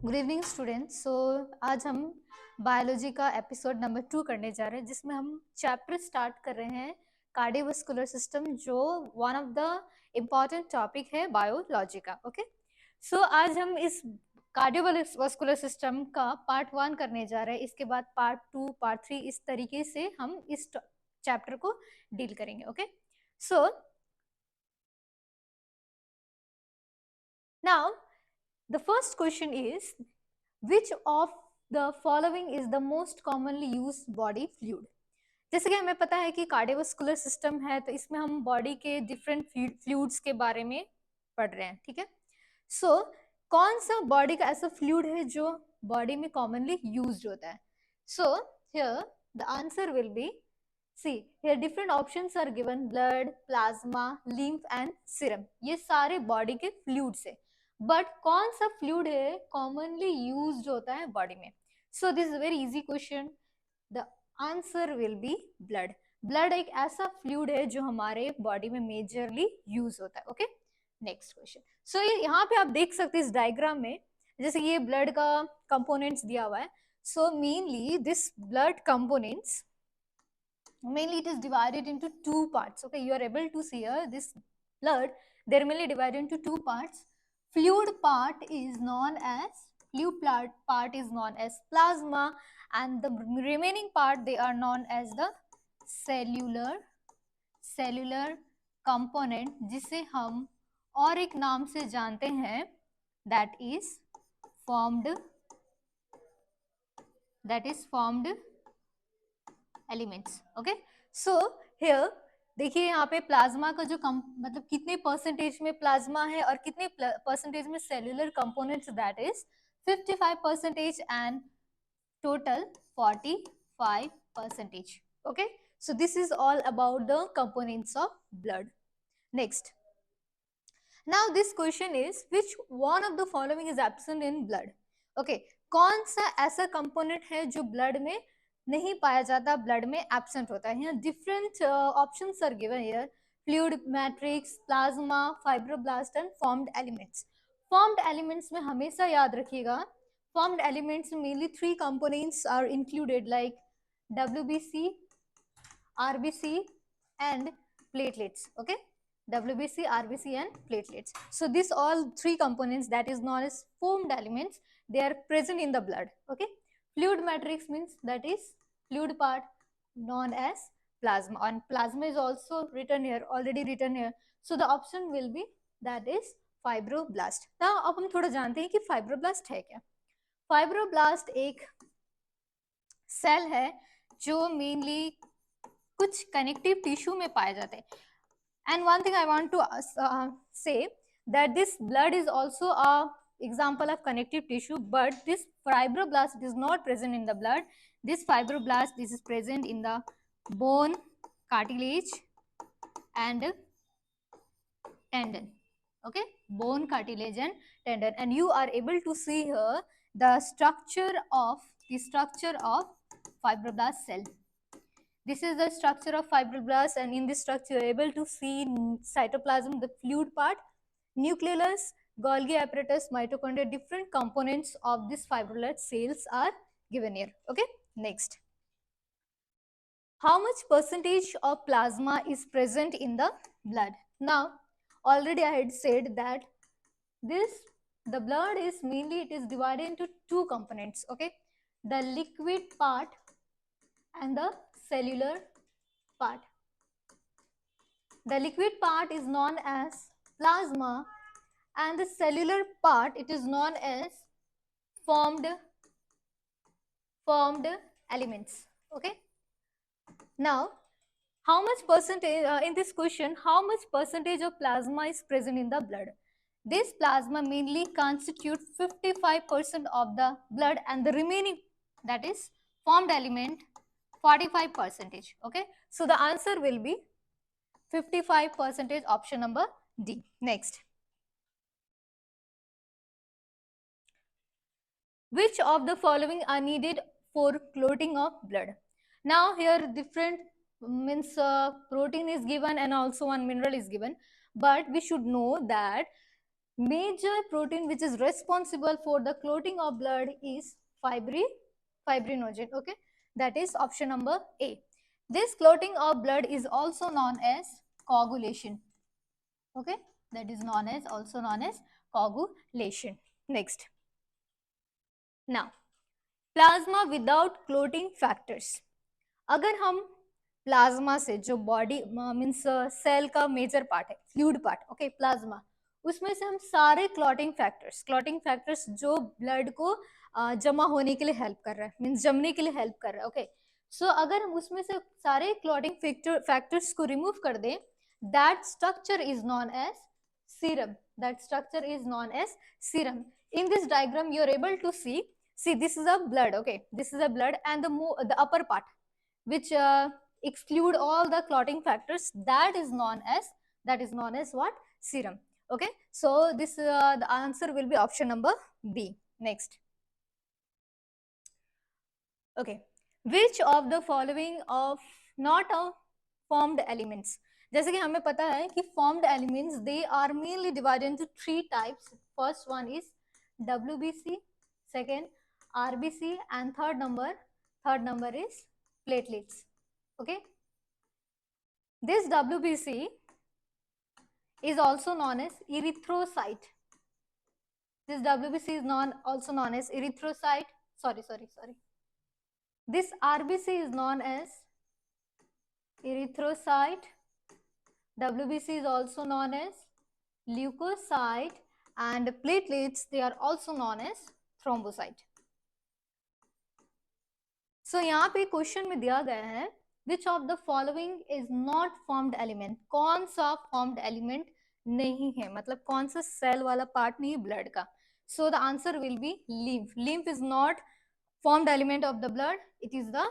Good evening students. आज हम biology का एपिसोड नंबर 2 करने जा रहे हैं, जिसमें हम चैप्टर स्टार्ट कर रहे हैं कार्डियोवास्कुलर सिस्टम, जो one of the important topic है बायोलॉजी का। ओके, सो आज हम इस कार्डियोवास्कुलर सिस्टम का पार्ट 1 करने जा रहे हैं। इसके बाद पार्ट 2, पार्ट 3, इस तरीके से हम इस चैप्टर को डील करेंगे। Okay, so now the first question is, which of the following is the most commonly used body fluid? जैसे कि हमें पता है कि कार्डियोवास्कुलर सिस्टम है, तो इसमें हम बॉडी के डिफरेंट फ्लूइड्स के बारे में पढ़ रहे हैं। ठीक है, सो कौन सा बॉडी का ऐसा फ्लूइड है जो बॉडी में कॉमनली यूज्ड होता है? So here the answer will be C. Here different options are given: blood, plasma, lymph and serum. ये सारे बॉडी के फ्लूइड्स है, बट कौन सा फ्लूइड है कॉमनली यूज्ड होता है बॉडी में? So this is very easy question. The answer will B blood. Blood एक ऐसा फ्लूइड है जो हमारे बॉडी में मेजरली यूज होता है। Okay, next question. सो ये यहाँ पे आप देख सकते हैं इस डायग्राम में, जैसे ये ब्लड का कंपोनेंट्स दिया हुआ है। So mainly this blood components, mainly it is divided into two parts. Okay, you are able to see here this blood, they're mainly divided into two parts. Fluid part is known as plasma, and the remaining part they are known as the cellular component, जिसे हम और एक नाम से जानते हैं, that is formed elements. Okay, so here देखिए यहाँ पे प्लाज्मा का जो मतलब कितने परसेंटेज में प्लाज्मा है और कितने परसेंटेज में cellular components, that is 55% and total 45%। Okay, so this is all about the components of blood. Next, now this question is, which one of the following is absent in blood? Okay, कौन सा ऐसा component है जो blood में नहीं पाया जाता, blood में एब्सेंट होता है? यहाँ different options are given here: fluid matrix, plasma, fibroblast and formed elements. Formed elements में हमेशा याद रखिएगा, फॉर्म्ड एलिमेंट्स में mainly 3 components are included, like WBC, RBC and platelets. Okay, WBC, RBC and platelets. So these all 3 components, that is known as formed elements, they are present in the blood. Okay, fluid matrix means that is fluid part known as plasma, and plasma is also written here, already written here. So the option will be that is fibroblast. Now अब हम थोड़ा जानते हैं कि fibroblast है क्या। Fibroblast एक cell है जो मेनली कुछ कनेक्टिव टिश्यू में पाए जाते हैं। And one thing I want to say that this blood is also a example of connective tissue, but this fibroblast is not present in the blood. This fibroblast, this is present in the bone, cartilage and tendon. Okay, bone, cartilage and tendon, and you are able to see here the structure of fibroblast cell. This is the structure of fibroblast, and in this structure you are able to see cytoplasm, the fluid part, nucleus, Golgi apparatus, mitochondria. Different components of this fibroblast cells are given here. Okay, next, how much percentage of plasma is present in the blood? Now already I had said that the blood is mainly, it is divided into 2 components. Okay, the liquid part and the cellular part. The liquid part is known as plasma, and the cellular part, it is known as formed elements. Okay, now how much percentage in this question, how much percentage of plasma is present in the blood? This plasma mainly constitutes 55% of the blood, and the remaining, that is formed element, 45%. Okay, so the answer will be 55%, option number D. Next, which of the following are needed for clotting of blood? Now here different means protein is given and also one mineral is given, but we should know that Major protein which is responsible for the clotting of blood is fibrinogen. Okay, that is option number A. This clotting of blood is also known as coagulation. Okay, that is known as also known as coagulation. Next, now plasma without clotting factors. अगर हम plasma से जो body means cell का major part है, fluid part, okay, plasma, उसमें से हम सारे क्लॉटिंग फैक्टर्स जो ब्लड को जमा होने के लिए हेल्प कर रहा है, मीन्स जमने के लिए हेल्प कर रहा है, ओके, सो अगर हम उसमें से सारे क्लॉटिंग फैक्टर्स को रिमूव कर दें, that structure is known as serum. That structure is known as serum. In this diagram you are able to see this is a blood, okay, this is a blood, and the upper part which exclude all the clotting factors, that is known as what? Serum. Okay, so this the answer will be option number B. Next, okay, which of the following of not a formed elements. जैसे कि हमें पता है कि formed elements they are mainly divided into three types. First one is WBC, second RBC, and third number is platelets. Okay, this WBC is also known as erythrocyte. This WBC is also known as erythrocyte. Sorry. This RBC is known as erythrocyte. WBC is also known as leukocyte, and platelets they are also known as thrombocyte. So यहाँ पे question में दिया गया है which of the following is not formed element. कौन सा formed element नहीं है, मतलब कौन सा सेल वाला पार्ट नहीं है ब्लड का. So the answer will be lymph. Lymph is not formed element of the blood. It is the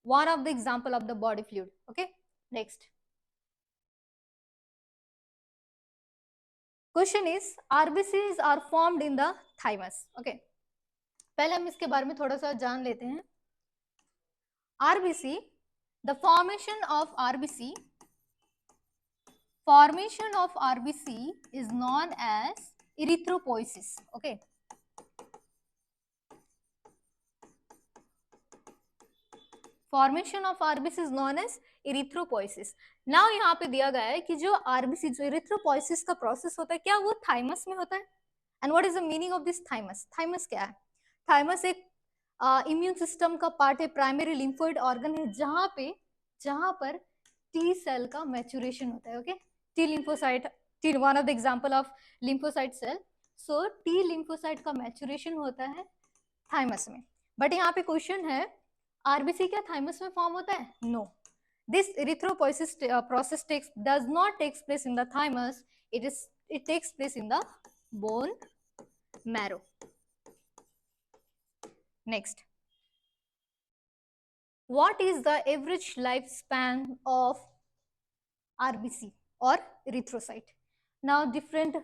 one of the example of the body fluid. Okay, next question is RBCs are formed in the thymus. Okay, पहले हम इसके बारे में थोड़ा सा जान लेते हैं. RBC, the formation of RBC is known as erythropoiesis. Okay, formation of RBC is known as erythropoiesis. Now यहाँ पे दिया गया है कि जो आरबीसी जो इरिथ्रोपोइसिस का प्रोसेस होता है क्या वो थाइमस में होता है. And what is the meaning of this thymus. Thymus क्या है? थाइमस एक इम्यून सिस्टम का पार्ट है, प्राइमरी लिम्फोइड ऑर्गन है, जहां पर टी सेल का मैच्योरेशन होता है. Okay, T lymphocyte, T one of the example of lymphocyte cell. So T lymphocyte का मैच्योरेशन होता है थाइमस में. बट यहाँ पे क्वेश्चन है आरबीसी क्या थाइमस में फॉर्म होता है? No. This erythropoiesis process does not takes place in the thymus. It takes place in the bone marrow. Next, what is the average lifespan of RBC or erythrocyte? Now different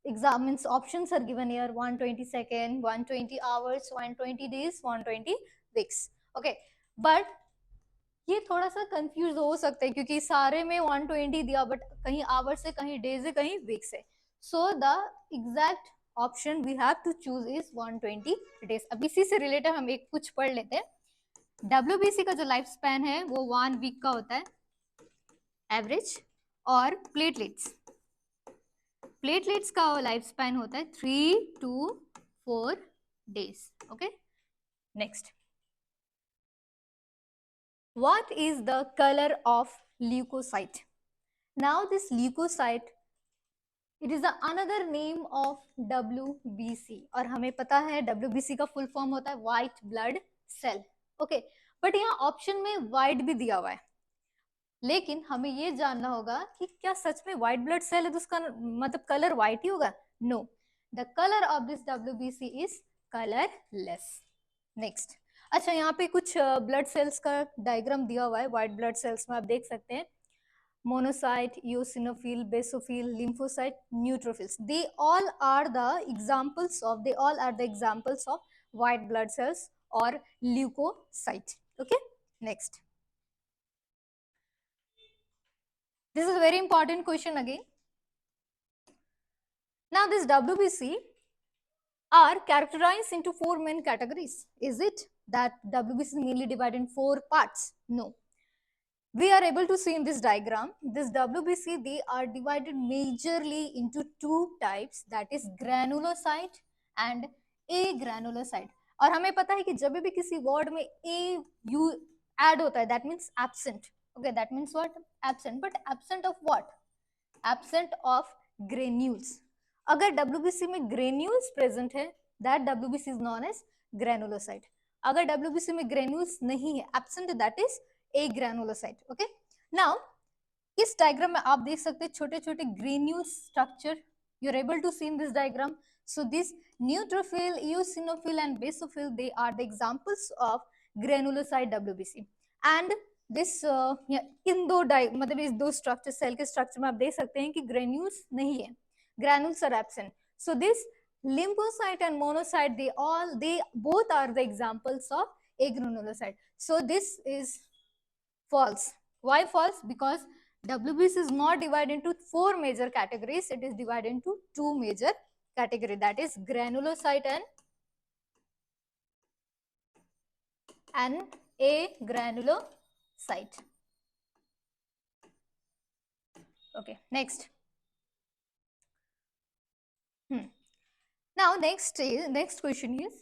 examines options are given here: 120 seconds, 120 hours, 120 days, 120 weeks. Okay, but ये थोड़ा सा confuse हो सकता है क्योंकि सारे में 120 दिया, बट कहीं आवर्स है, कहीं डेज है, कहीं वीक्स है. So the exact option we have to choose is 120 days. अब इसी से रिलेटेड हम एक कुछ पढ़ लेते हैं. WBC का जो लाइफ स्पैन है वो 1 वीक का होता है एवरेज, और प्लेटलेट्स का लाइफ स्पैन होता है 3 to 4 days. Okay, next, what is the color of leukocyte? Now this leukocyte, it is the another name of WBC, और हमें पता है WBC का फुल फॉर्म होता है white blood cell. Okay, but यहाँ ऑप्शन में व्हाइट भी दिया हुआ है, लेकिन हमें ये जानना होगा कि क्या सच में व्हाइट ब्लड सेल है तो उसका मतलब कलर व्हाइट ही होगा? No, the colour of this WBC is colourless. Next, अच्छा यहाँ पे कुछ ब्लड सेल्स का डायग्राम दिया हुआ है. व्हाइट ब्लड सेल्स में आप देख सकते हैं monocyte, eosinophil, basophil, lymphocyte, neutrophils. They all are the examples of white blood cells और leucocyte. Okay, next, this is a very important question again. Now this WBC are characterized into four main categories. Is it that WBC is mainly divided in four parts? No. We are able to see in this diagram, this WBC, they are divided majorly into two types, that is granulocyte and agranulocyte. और हमें पता है कि जब भी किसी word में a u add होता है, that means absent. Okay, that means what? Absent. But absent of what? Absent of granules. अगर WBC में granules present है, that WBC is known as granulocyte. अगर WBC में granules नहीं है, absent, that is agranulocyte. Okay. Now इस diagram में आप देख सकते हैं छोटे छोटे granules structure. You are able to see in this diagram. So this neutrophil, eosinophil and basophil, they are the examples of granulocyte WBC. And this in दो मतलब इस दो स्ट्रक्चर, सेल के स्ट्रक्चर में आप देख सकते हैं कि ग्रेन्यूल्स नहीं है, granules are absent. So this lymphocyte and monocyte, they both are the examples of agranulocyte. So this is false. Why false? Because WBC is not divided into four major categories, it is divided into two major categories, that is granulocyte and agranulocyte. Okay, next. Now next question is,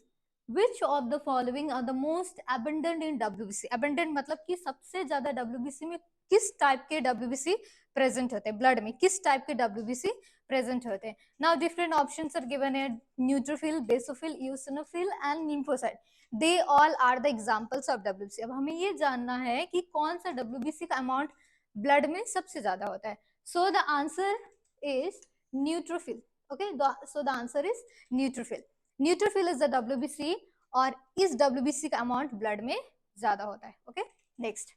which of the following are the most abundant in WBC? Abundant मतलब कि सबसे ज्यादा WBC में किस type के WBC present होते हैं, blood में किस टाइप के WBC प्रेजेंट होते हैं. Now different options are given है, neutrophil, basophil, eosinophil and lymphocyte. They all are the examples of WBC. अब हमें ये जानना है कि कौन सा WBC का अमाउंट ब्लड में सबसे ज्यादा होता है. So the answer is neutrophil. Okay, so the answer is neutrophil. Neutrophil is the WBC और इस WBC का अमाउंट ब्लड में ज्यादा होता है. Okay, next.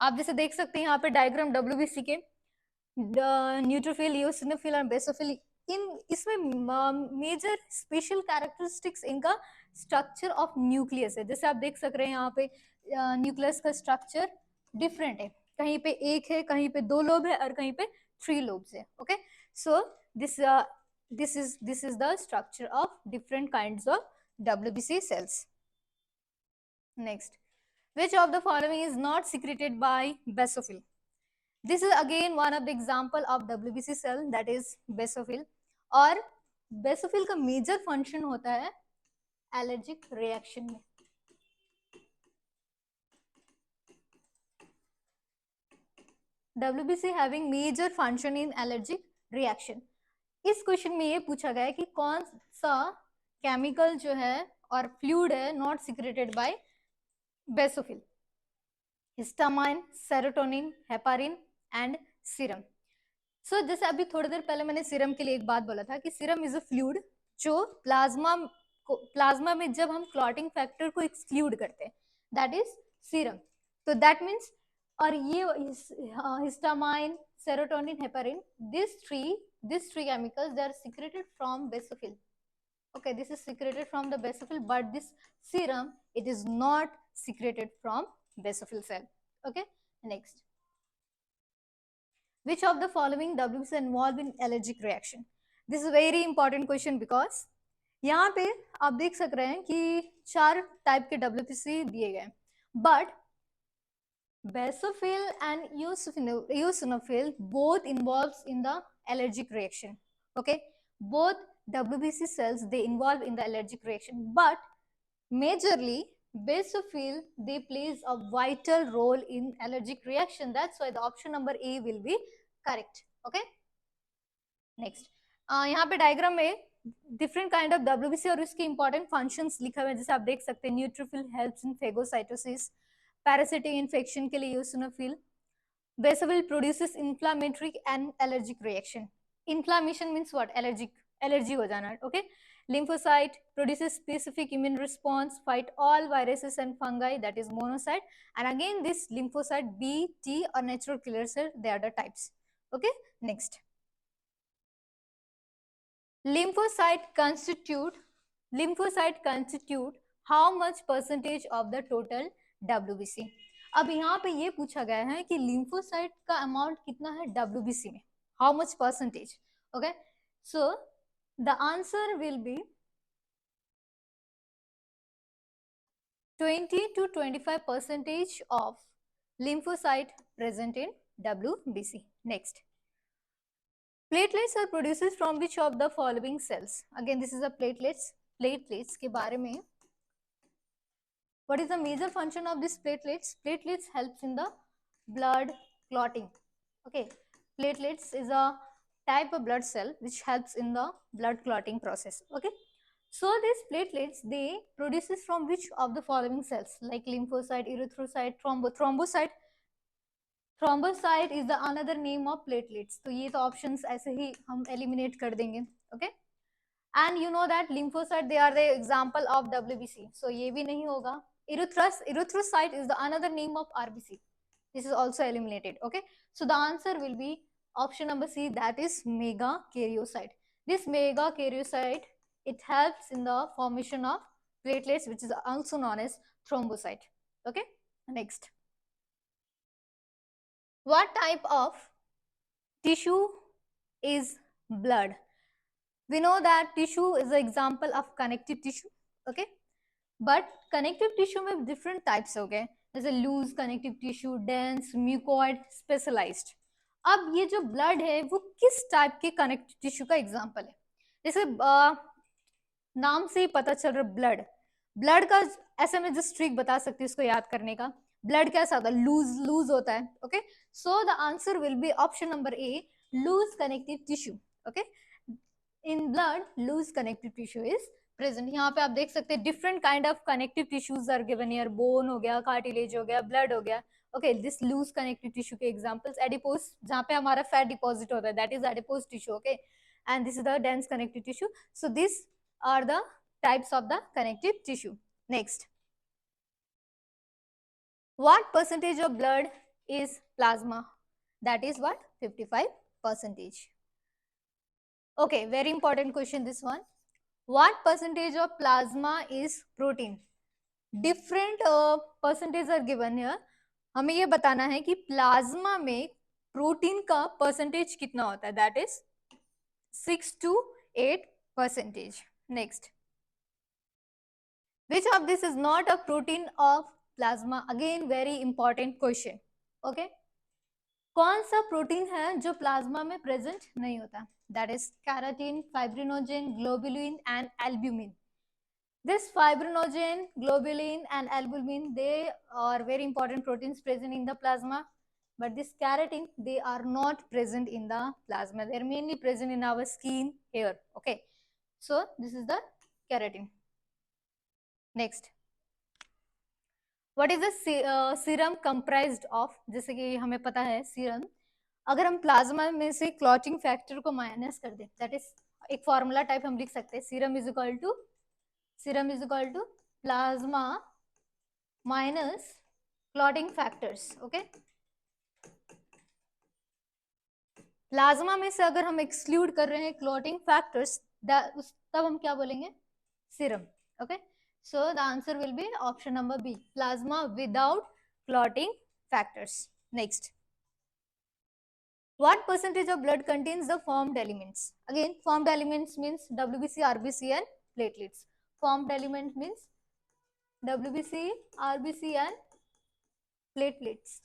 आप जैसे देख सकते हैं यहाँ पे डायग्राम WBC के, न्यूट्रोफिल, यूसिनोफिल और बेसोफिल, इन इसमें मेजर स्पेशल कैरेक्टरिस्टिक्स इनका स्ट्रक्चर ऑफ न्यूक्लियस है. जैसे आप देख सक रहे हैं यहाँ पे न्यूक्लियस का स्ट्रक्चर डिफरेंट है, कहीं पे एक है, कहीं पे दो लोब है और कहीं पे 3 lobes है. Okay, so this is the structure of different kinds of WBC cells. Next, which of the following is not secreted by basophil? This is again one of the example of WBC cell, that is basophil. और basophil का major function होता है allergic reaction में. WBC having major function in allergic reaction. इस question में ये पूछा गया है कि कौन सा केमिकल जो है और फ्लूइड है not secreted by basophil. Histamine, serotonin, heparin and serum. So जैसे अभी थोड़ी देर पहले मैंने सीरम के लिए एक बात बोला था कि सीरम इज अ फ्लूइड जो प्लाज्मा में जब हम क्लॉटिंग फैक्टर को एक्सक्लूड करते हैं, दैट इज सीरम. तो दैट मीन्स, और ये histamine, serotonin, heparin, these three chemicals, they are secreted from basophil. Okay, this is secreted from the basophil, but this serum, it is not secreted from basophil cell. Okay, next. Which of the following WBC involved in allergic reaction? This is a very important question because यहाँ पे आप देख सक रहे हैं कि 4 type के WBC दिए गए, but basophil and eosinophil both involves in the allergic reaction. Okay, both WBC cells, they involve in the allergic reaction, but majorly basophil, they plays a vital role in allergic reaction. That's why the option number A will be correct. Okay, next. यहाँ पे diagram में different kind of WBC और उसके important functions लिखा हुआ है. जैसे आप देख सकते हैं, neutrophil helps in phagocytosis, parasitic infection के लिए eosinophil, basophil produces inflammatory and allergic reaction. Inflammation means what? Allergy हो जाना. Okay, lymphocyte produces specific immune response, fight all viruses and fungi, that is monocyte. And again this lymphocyte B, T or natural killer cell, they are the types. Okay, next. Lymphocyte constitute how much percentage of the total WBC? अब यहाँ पे ये पूछा गया है कि lymphocyte का amount कितना है WBC में, how much percentage. Okay, So the answer will be 20 to 25% of lymphocyte present in WBC. Next, platelets are produced from which of the following cells? Again, this is a platelets. Platelets के बारे में, what is the major function of these platelets? Platelets helps in the blood clotting. Okay, platelets is a type of blood cell which helps in the blood clotting process. Okay, so these platelets, they produces from which of the following cells, like lymphocyte, erythrocyte, thrombocyte. Thrombocyte is the another name of platelets. तो ये तो options ऐसे ही हम eliminate कर देंगे. Okay, and you know that lymphocyte, they are the example of WBC, so ये भी नहीं होगा. Erythrocyte is the another name of RBC. This is also eliminated. Okay, so the answer will be option number C, that is megakaryocyte. This megakaryocyte, it helps in the formation of platelets, which is also known as thrombocyte. Okay, next, what type of tissue is blood? We know that tissue is an example of connective tissue. Okay, but connective tissue में different types हो गए, जैसे loose connective tissue, dense, mucoid, specialised. अब ये जो blood है वो किस टाइप के कनेक्टिव टिश्यू का एग्जांपल है? जैसे नाम से ही पता चल रहा है ब्लड. ब्लड का ऐसे में जस्ट ट्रिक बता सकती हूँ इसको याद करने का. ब्लड कैसा होता है? लूज लूज होता है. Okay, so the answer will be option number A, loose connective tissue. Okay, in blood loose connective tissue is present. यहाँ पे आप देख सकते हैं different kind of connective tissues are given here. Bone हो गया, कार्टिलेज हो गया, ब्लड हो गया. Okay, this loose connective tissue के एग्जांपल्स, एडिपोज जहाँ पे हमारा फैट डिपॉजिट होता है, that is adipose tissue. Okay, and this is the dense connective tissue. So this are the types of the connective tissue. Next, what percentage of blood is plasma? That is what? 55%. Okay, very important question this one. What percentage of plasma is protein? Different percentage are given here. हमें ये बताना है कि plasma में protein का percentage कितना होता है. That is 6 to 8%. Next, which of this is not a protein of plasma? Again very important question. Okay, कौन सा प्रोटीन है जो प्लाज्मा में प्रेजेंट नहीं होता? That is keratin, fibrinogen, globulin and albumin. This fibrinogen, globulin and albumin, they are very important proteins present in the plasma, but this keratin, they are not present in the plasma. They are mainly present in our skin, hair. Okay, so this is the keratin. Next, what is the serum comprised of? जैसे कि हमें पता है serum, अगर हम plasma में से clotting factor को माइनस कर दें, दैट इज एक फॉर्मूला टाइप हम लिख सकते हैं, serum is equal to plasma minus clotting factors. Okay, plasma में से अगर हम एक्सक्लूड कर रहे हैं क्लॉटिंग फैक्टर्स, तब हम क्या बोलेंगे? Serum. Okay, so the answer will be option number B, plasma without clotting factors. Next, what percentage of blood contains the formed elements? Again, formed elements means WBC, RBC and platelets. Formed element means WBC, RBC and platelets.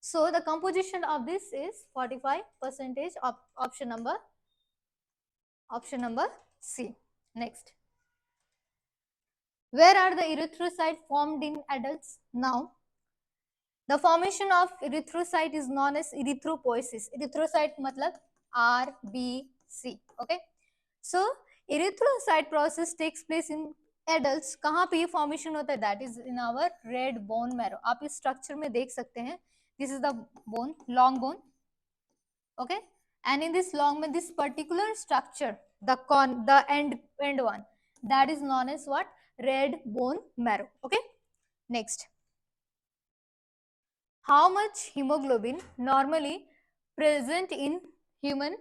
So the composition of this is 45% of option number C. Next, where are the erythrocytes formed in adults? Now, the formation of erythrocyte is known as erythropoiesis. Erythrocyte matlab RBC. Okay, so erythrocyte process takes place in adults. कहाँ पे ये formation होता है? That is in our red bone marrow. आप इस structure में देख सकते हैं. This is the bone, long bone. Okay, and in this long bone, this particular structure, the end one, that is known as what? Red bone marrow. Okay, next, how much hemoglobin normally present in human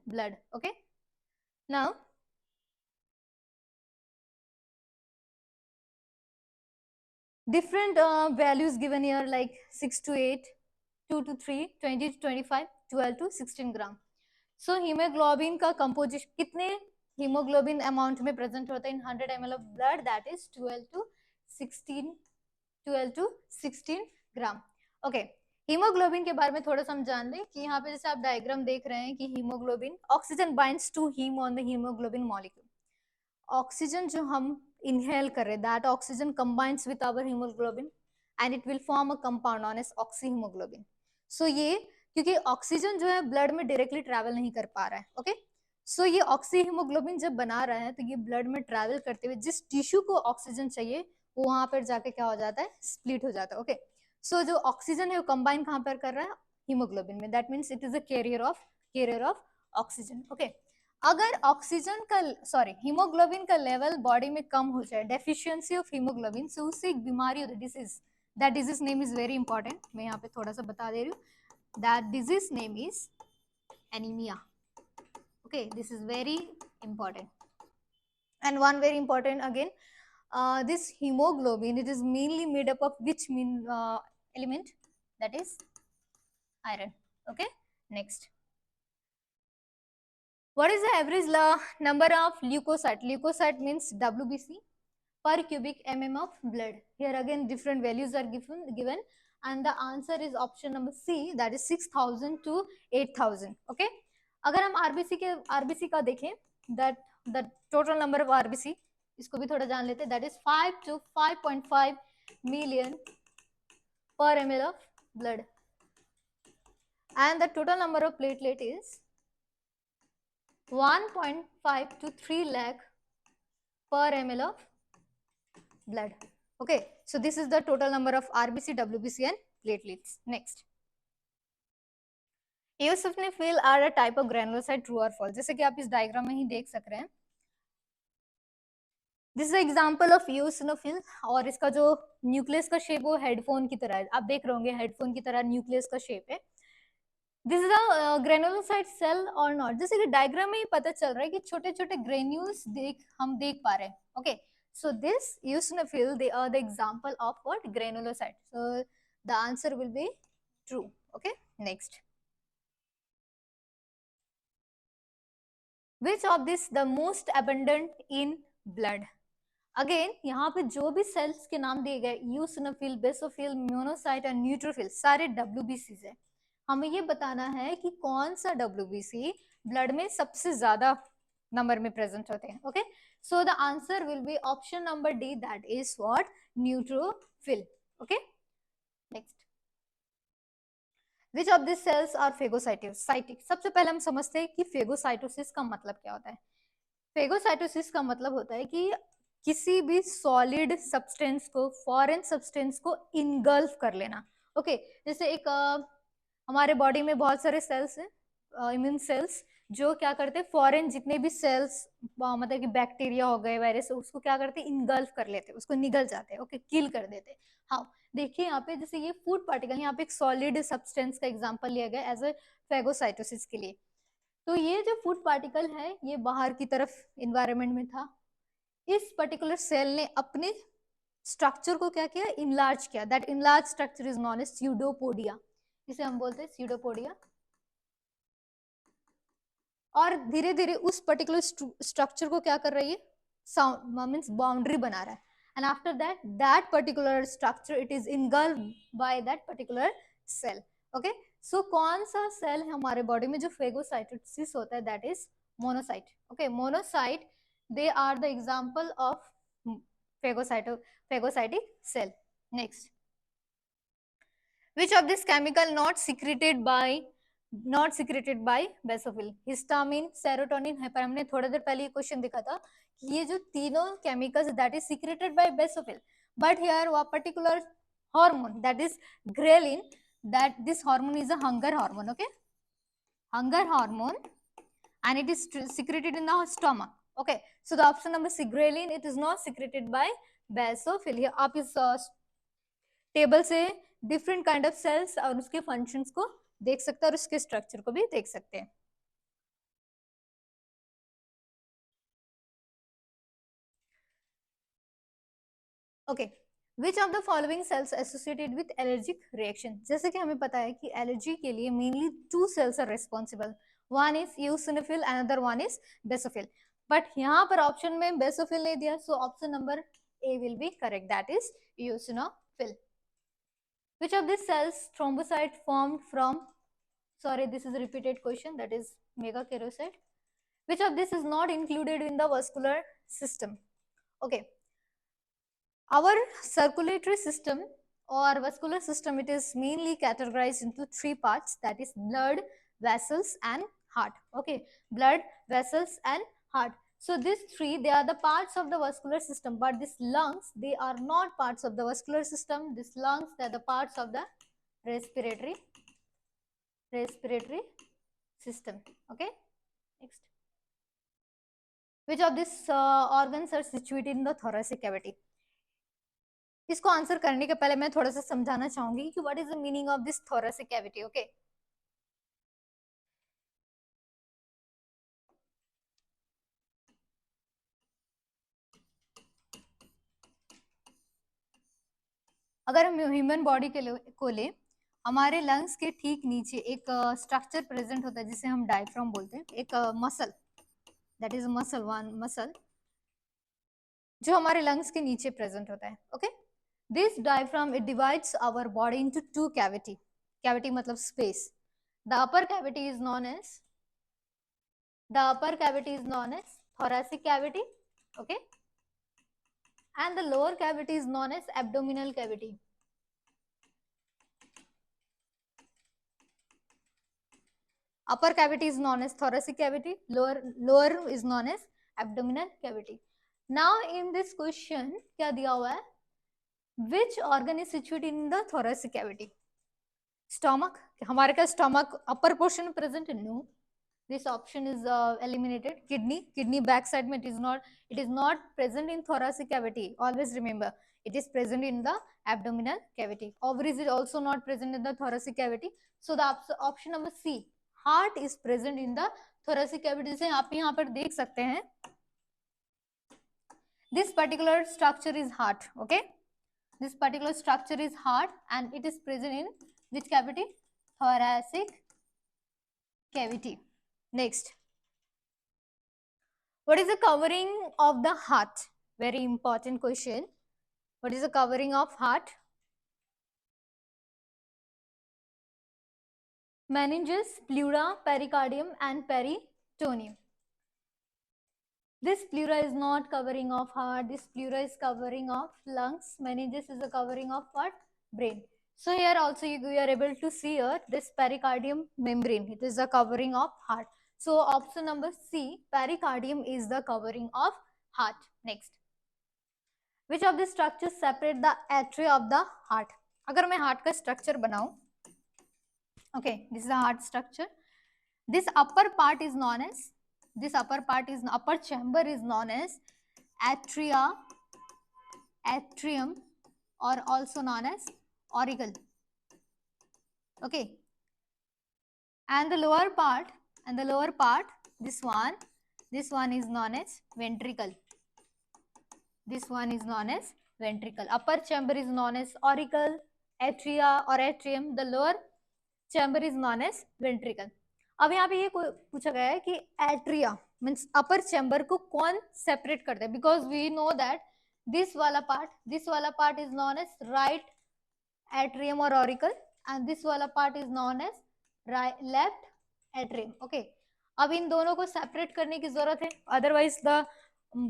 blood? Okay, now different values given here, like 6 to 8, 2 to 3, 20 to 25, 12 to 16 gram. So haemoglobin का composition कितने haemoglobin amount में present होता है इन 100 ml of blood, that is 12 to 16 gram. Okay, haemoglobin के बारे में थोड़ा सा हम जान लें कि यहाँ पे जैसे आप डायग्राम देख रहे हैं कि haemoglobin oxygen binds to haem on the haemoglobin molecule. Oxygen जो हम इनहेल कर रहे हैं, that oxygen combines with our haemoglobin and it will form a compound known as oxyhaemoglobin. So ये क्योंकि ऑक्सीजन जो है ब्लड में डायरेक्टली ट्रैवल नहीं कर पा रहा है, ओके सो ये ऑक्सीहीमोग्लोबिन जब बना रहा है तो ये ब्लड में ट्रैवल करते हुए जिस टिश्यू को ऑक्सीजन चाहिए वो वहां पर जाके क्या हो जाता है, स्प्लिट हो जाता है। ओके, सो जो ऑक्सीजन है वो कंबाइन कहाँ पर कर रहा है, हीमोग्लोबिन में, that means it is a carrier of oxygen. Okay, अगर ऑक्सीजन का हीमोग्लोबिन का लेवल बॉडी में कम हो जाए, डेफिशिएंसी ऑफ हीमोग्लोबिन, से उससे एक बीमारी होती है, disease, that disease name is very important, मैं यहाँ पे थोड़ा सा बता दे रही हूँ, that disease name is anaemia. Okay, this is very important. And one very important again, this hemoglobin, it is mainly made up of which element, that is iron. Okay, next, what is the average number of leukocyte? Leukocyte means WBC per cubic mm of blood. Here again different values are given and the answer is option number C, that is 6000 to 8000. Okay, अगर हम RBC का देखें, that the total number of RBC, इसको भी थोड़ा जान लेते हैं, that is 5 to 5.5 million per ml of blood and the total number of platelet is 1.5 to 3 lakh per ml of blood. Okay, so this is the total number of RBC, WBC and platelets. Next, eosinophil are a type of granulocyte, true or false? जैसे कि आप इस diagram में ही देख सक रहे हैं, this is example of eosinophil और इसका जो न्यूक्लियस का शेप वो हेडफोन की तरह है, आप देख रहे होंगे हेडफोन की तरह न्यूक्लियस का शेप है। This is a granulocyte cell और नॉट, जैसे कि डायग्राम में ही पता चल रहा है कि छोटे छोटे ग्रेन्यूल्स हम देख पा रहे हैं। Okay, so this eosinophil, they are the example of what, granulocyte, so the answer will be true. Okay, next, which of this the most abundant in blood? Again यहाँ पे जो भी सेल्स के नाम दिए गए, यूसिनोफिल, बेसोफिल, मोनोसाइट और neutrophil, सारे WBC है। हमें ये बताना है कि कौन सा WBC ब्लड में सबसे ज्यादा नंबर में प्रेजेंट होते हैं। Okay, so the answer will be option number D, that is what, neutrophil. Okay, next, which of this cells are phagocytic? सबसे पहले हम समझते हैं कि फेगोसाइटोसिस का मतलब क्या होता है। फेगोसाइटोसिस का मतलब होता है कि किसी भी सॉलिड सब्सटेंस को, फॉरेन सब्सटेंस को इनगल्फ कर लेना। ओके, जैसे एक हमारे बॉडी में बहुत सारे सेल्स हैं, इम्यून सेल्स, जो क्या करते हैं, फॉरेन जितने भी सेल्स, मतलब कि बैक्टीरिया हो गए, वायरस, उसको क्या करते हैं, इनगल्फ कर लेते हैं, उसको निगल जाते हैं। ओके, किल कर देते हैं। हाँ, देखिए यहाँ पे जैसे ये फूड पार्टिकल, यहाँ पे एक सॉलिड सब्सटेंस का एग्जांपल लिया गया एज ए फेगोसाइटोसिस के लिए। तो ये जो फूड पार्टिकल है ये बाहर की तरफ इन्वायरमेंट में था, इस पर्टिकुलर सेल ने अपने स्ट्रक्चर को क्या किया, इनलार्ज किया, that enlarge structure is known as pseudopodia, इसे हम बोलते हैं स्यूडोपोडिया। और धीरे धीरे उस पर्टिकुलर स्ट्रक्चर को क्या कर रही है, मींस बाउंड्री बना रहा है, and after that particular structure it is engulfed by that particular cell. Okay, so कौन सा सेल है हमारे बॉडी में जो फेगोसाइटोसिस होता है, that is monocyte. Okay, monocyte, they are the example of phagocytic cell. Next, which of this chemical not secreted by basophil? Histamine, serotonin, heparin। हमने थोड़ा देर पहले ये क्वेश्चन देखा था कि ये जो तीनों chemicals that is secreted by basophil, but here one particular hormone, that is ghrelin, that this hormone is a hunger hormone. Okay, hunger hormone, and it is secreted in the stomach. Okay, so the option number C, ghrelin, it is not secreted by basophil। आप इस table से different kind of sales और उसके functions को देख सकते हैं और उसके स्ट्रक्चर को भी देख सकते हैं। Okay, which of the following cells associated with allergic reaction? जैसे कि हमें पता है कि एलर्जी के लिए mainly 2 cells are responsible, one is eosinophil, another one is basophil, but यहाँ पर ऑप्शन में बेसोफिल नहीं दिया, so option number A will be correct, that is eosinophil. Which of these cells thrombocyte formed from, sorry this is a repeated question, that is megakaryocyte. Which of this is not included in the vascular system? Okay, our circulatory system or vascular system, it is mainly categorized into three parts, that is blood, vessels and heart. Okay, blood, vessels and heart. So these three, they are the parts of the vascular system, but these lungs, they are not parts of the vascular system. These lungs, they are the parts of the respiratory system. Okay, next. Which of these organs are situated in the thoracic cavity? इसको answer करने के पहले मैं थोड़ा सा समझाना चाहूंगी कि what is the meaning of this thoracic cavity. Okay, अगर हम ह्यूमन बॉडी को ले, हमारे लंग्स के ठीक नीचे एक स्ट्रक्चर प्रेजेंट होता है जिसे हम डायफ्राम बोलते हैं, एक muscle, that is muscle, one muscle जो हमारे लंग्स के नीचे प्रेजेंट होता है. Okay, this diaphragm it divides our body into two cavity. Cavity मतलब space. The upper cavity is known as thoracic cavity. Okay, and the lower cavity is known as abdominal cavity. Upper cavity is known as thoracic cavity, lower is known as abdominal cavity. Now in this question क्या दिया हुआ है, which organ is situated in the thoracic cavity? Stomach. हमारे का stomach upper portion present है? No, this option is eliminated. Kidney back side में it is not present in thoracic cavity. Always remember, it is present in the abdominal cavity. Ovaries is also not present in the thoracic cavity. So the option number C, heart is present in the thoracic cavity. जैसे आप यहाँ पर देख सकते हैं, this particular structure is heart. Okay, this particular structure is heart and it is present in which cavity? Thoracic cavity. Next, what is the covering of the heart? Very important question. What is the covering of heart? Meninges, pleura, pericardium and peritoneum. This pleura is not covering of heart. This pleura is covering of lungs. Meninges is a covering of what? Brain. So here also you are able to see here this pericardium membrane. It is the covering of heart. So option number C, pericardium is the covering of heart. Next, which of the structures separate the atria of the heart? अगर मैं heart का structure बनाऊं, okay, this is the heart structure. This upper part is known as, upper chamber is known as atria, atrium, or also known as auricle. Okay, and the lower part, this one is known as ventricle. This one is known as ventricle. Upper chamber is known as auricle, atria or atrium. The lower chamber is known as ventricle. अब यहाँ पे ये पूछा गया है कि atria means अपर chamber को कौन सेपरेट करता है, because we know that this वाला part is known as right atrium और ऑरिकल एंड दिस वाला part is known as left atrium. Okay, अब इन दोनों को सेपरेट करने की जरूरत है, otherwise the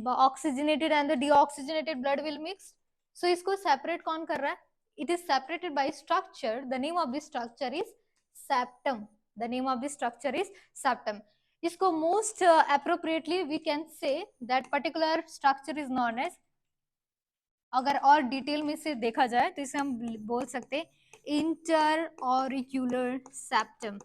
oxygenated and the deoxygenated blood will mix. So इसको सेपरेट कौन कर रहा है? It is separated by structure. The name of this structure is septum. The name of this structure is septum. इसको most appropriately we can say that particular structure is known as, अगर और detail में से देखा जाए तो इसे हम बोल सकते हैं interauricular septum.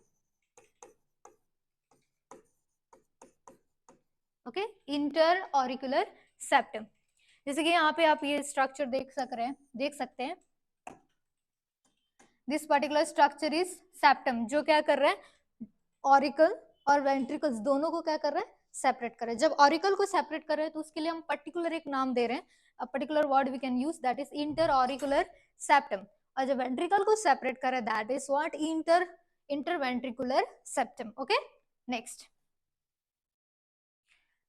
Okay, interauricular septum. जैसे कि यहाँ पे आप ये स्ट्रक्चर देख सकते हैं. This particular structure is septum, जो क्या कर रहा है? ऑरिकल और वेंट्रिकल्स दोनों को क्या कर रहा है? सेपरेट कर रहा है. जब ऑरिकल को सेपरेट कर रहे हैं तो उसके लिए हम पर्टिकुलर एक नाम दे रहे हैं, a particular word we can use, that is interauricular septum. और जब वेंट्रिकल को सेपरेट कर रहा है that is what? Interventricular septum. Okay, Next,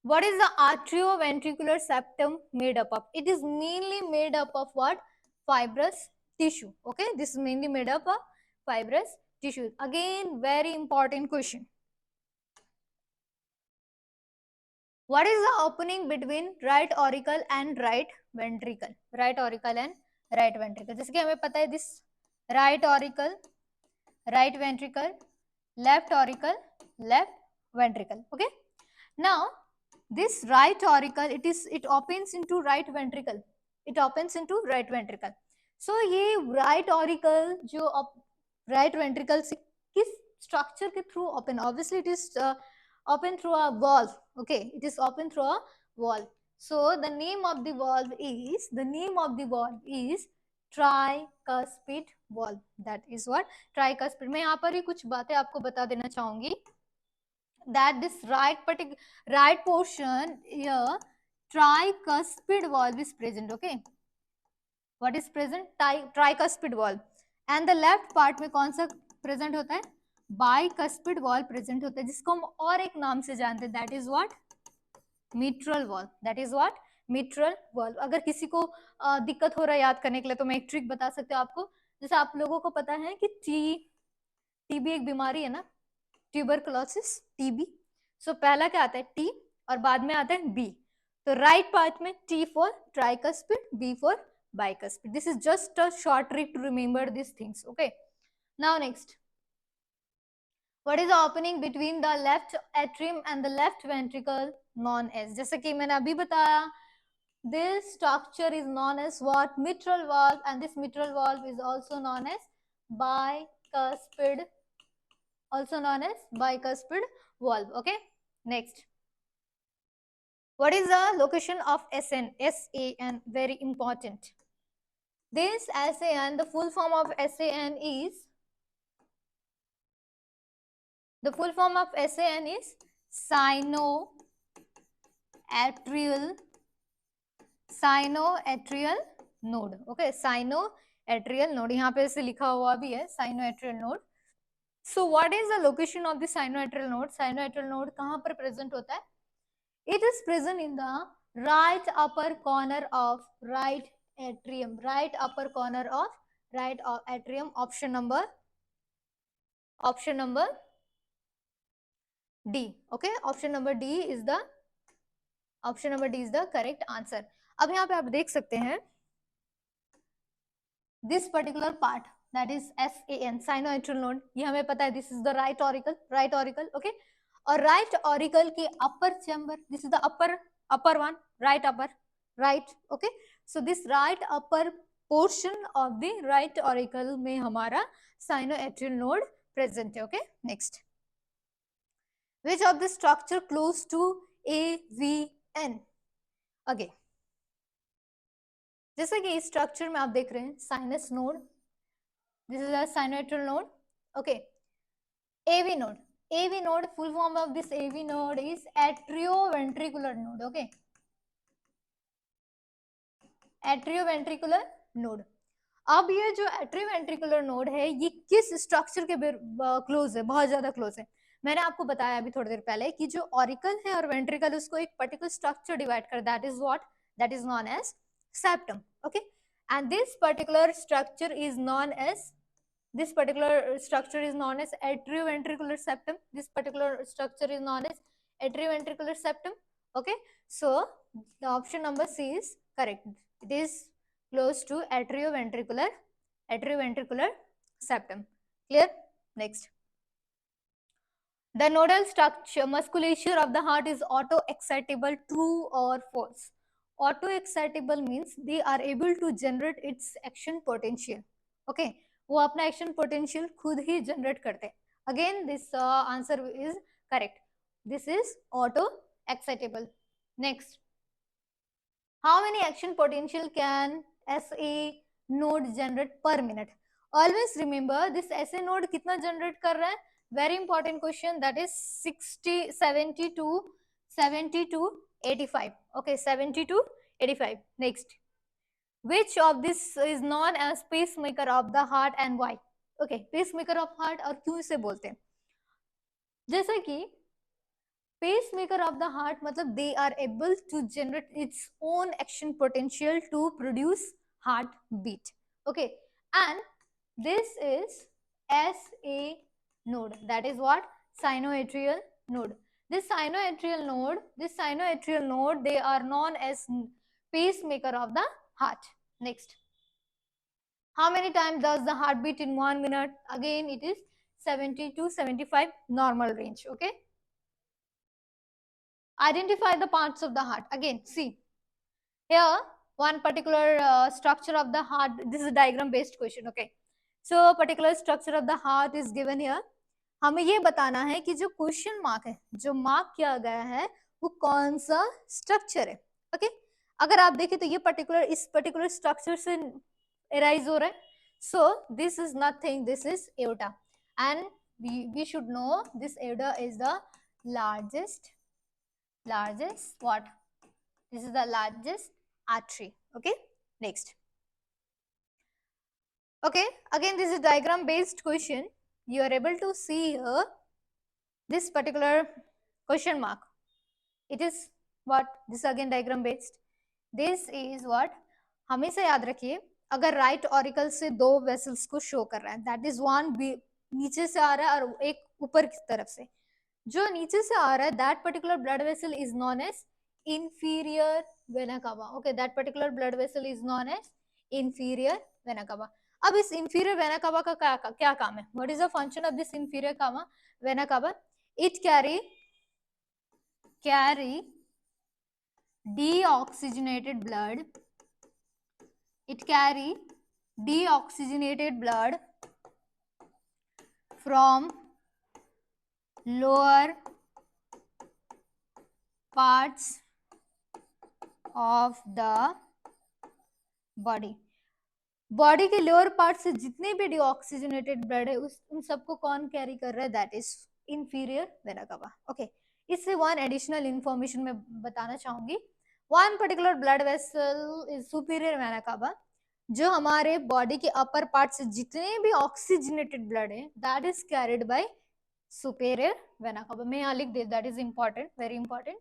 what is the atrioventricular septum made up of? It is mainly made up of what? Fibrous tissue. Okay, this is mainly made up of fibrous tissue. Again, very important question. What is the opening between right auricle and right ventricle? Right auricle and right ventricle. जैसे कि हमें पता है this right auricle, right ventricle, left auricle, left ventricle. Okay. Now this right auricle, it opens into right ventricle. It opens into right ventricle. So ये right auricle जो right ventricle से किस structure के through open? Obviously it is open through a valve. Okay, it is open through a valve. So the name of the valve is tricuspid valve. That is what tricuspid. मैं यहाँ पर ही कुछ बातें आपको बता देना चाहूंगी. That this right portion here, tricuspid valve is present. Okay, what is present? Tricuspid valve. And the left part में कौन सा present होता है? Bicuspid valve present होता है, जिसको हम और एक नाम से जानते हैं. That is what? Mitral valve. That is what? Mitral valve. अगर किसी को दिक्कत हो रहा है याद करने के लिए तो मैं एक ट्रिक बता सकती हूँ आपको. जैसे आप लोगों को पता है कि टीबी एक बीमारी है ना, ट्यूबरकुलोसिस, टीबी. सो पहला क्या आता है? टी, और बाद में आता है बी. तो राइट पार्ट में T for tricuspid, B for bicuspid. This is just a short trick to remember these things. Okay. Now next, what is the opening between the left atrium and the left ventricle known as? जैसे कि मैंने अभी बताया, this structure is known as what? Mitral valve, and this mitral valve is also known as bicuspid, also known as bicuspid valve. Okay. Next, what is the location of SAN? SAN, very important. This SAN, the full form of SAN is, sinoatrial node. Okay, sinoatrial node. यहाँ पे ऐसे लिखा हुआ भी है, sinoatrial node. So what is the location of the sinoatrial node? Sinoatrial node कहाँ पर present होता है? It is present in the right upper corner of right atrium. Right upper corner of right atrium. Option number D. Okay, option number D is the correct answer. अब यहाँ पे आप देख सकते हैं this particular part, that is SAN, sinoatrial node. ये हमें पता है this is the right auricle. Okay. और right auricle के upper chamber, this is the upper one, right upper, right. Okay. So this right upper portion of the right auricle में हमारा sinoatrial node present है. Okay. Next, which of the structure close to AVN? Okay, जैसे कि इस structure में आप देख रहे हैं sinus node, this is a sinoatrial node. Okay, AV node. AV node, full form of this AV node is atrioventricular node. Okay, atrioventricular node. अब ये जो atrioventricular node है ये किस स्ट्रक्चर के क्लोज है? बहुत ज्यादा क्लोज है. मैंने आपको बताया अभी थोड़ी देर पहले कि जो ऑरिकल है और वेंट्रिकल उसको एक पर्टिकुलर स्ट्रक्चर डिवाइड कर, that is what? That is known as septum. Okay, and this particular structure is known as atrioventricular septum. This particular structure is known as atrioventricular septum. Okay, so the option number C is correct. It is close to atrioventricular septum. Clear? Next, the nodal structure musculature of the heart is auto-excitable, true or false? Auto-excitable means they are able to generate its action potential. Okay, वो अपना action potential खुद ही generate करते हैं. Again, this answer is correct. This is auto-excitable. Next, how many action potential can SA node generate per minute? Always remember this SA node कितना generate कर रहा है? Very important question. That is 70 to 85. Okay, 70 to 85. Next, which of this is known as pacemaker of the heart and why? Okay, pacemaker of heart और क्यों इसे बोलते हैं? जैसे कि pacemaker of the heart मतलब they are able to generate its own action potential to produce heartbeat. Okay, and this is SA node, that is what, sinoatrial node. This sinoatrial node, they are known as pacemaker of the heart. Next, how many times does the heart beat in 1 minute? Again, it is 70 to 75 normal range. Okay, identify the parts of the heart. Again, see here one particular structure of the heart. This is a diagram based question. Okay, so particular structure of the heart is given here. हमें ये बताना है कि जो question mark है, जो mark किया गया है, वो कौन सा स्ट्रक्चर है. ओके, अगर आप देखें तो ये पर्टिकुलर, इस पर्टिकुलर स्ट्रक्चर से एराइज हो रहा है. So this is nothing, this is aorta, and we should know this aorta is the largest what, this is the largest artery. Okay, next. Okay, again this is diagram based question. You are able to see here this particular question mark. It is what, this again diagram based. This is what, हमेशा याद रखिए, अगर right auricle से दो vessels को show कर रहा है, दैट इज वन नीचे से आ रहा है और एक ऊपर की तरफ से. जो नीचे से आ रहा है, that particular blood vessel is known as inferior vena cava. Okay, that particular blood vessel is known as inferior vena cava. अब इस inferior vena cava का क्या काम है? What is the function of this inferior vena cava? It carry deoxygenated blood. It carry deoxygenated blood from lower parts of the body. Body के lower part से जितने भी डिऑक्सीजनेटेड ब्लड है, उन सबको कौन कैरी कर रहा है? That is inferior vena cava. Okay, इससे वन एडिशनल इंफॉर्मेशन मैं बताना चाहूंगी. One particular blood vessel is superior vena कावा. जो हमारे बॉडी के अपर पार्ट से जितने भी ऑक्सीजनेटेड ब्लड है, that is carried by superior vena cava. मैं यहाँ लिख दे, that is important, very important.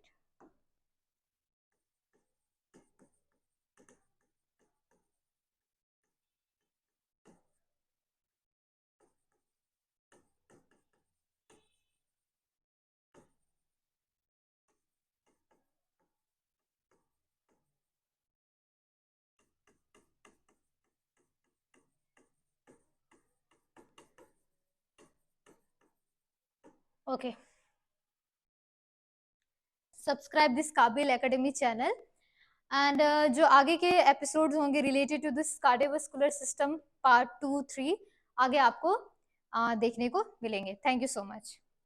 Okay, subscribe this Kabil academy channel, and जो आगे के एपिसोड्स होंगे related to this cardiovascular system part 2, 3 आगे आपको देखने को मिलेंगे. Thank you so much.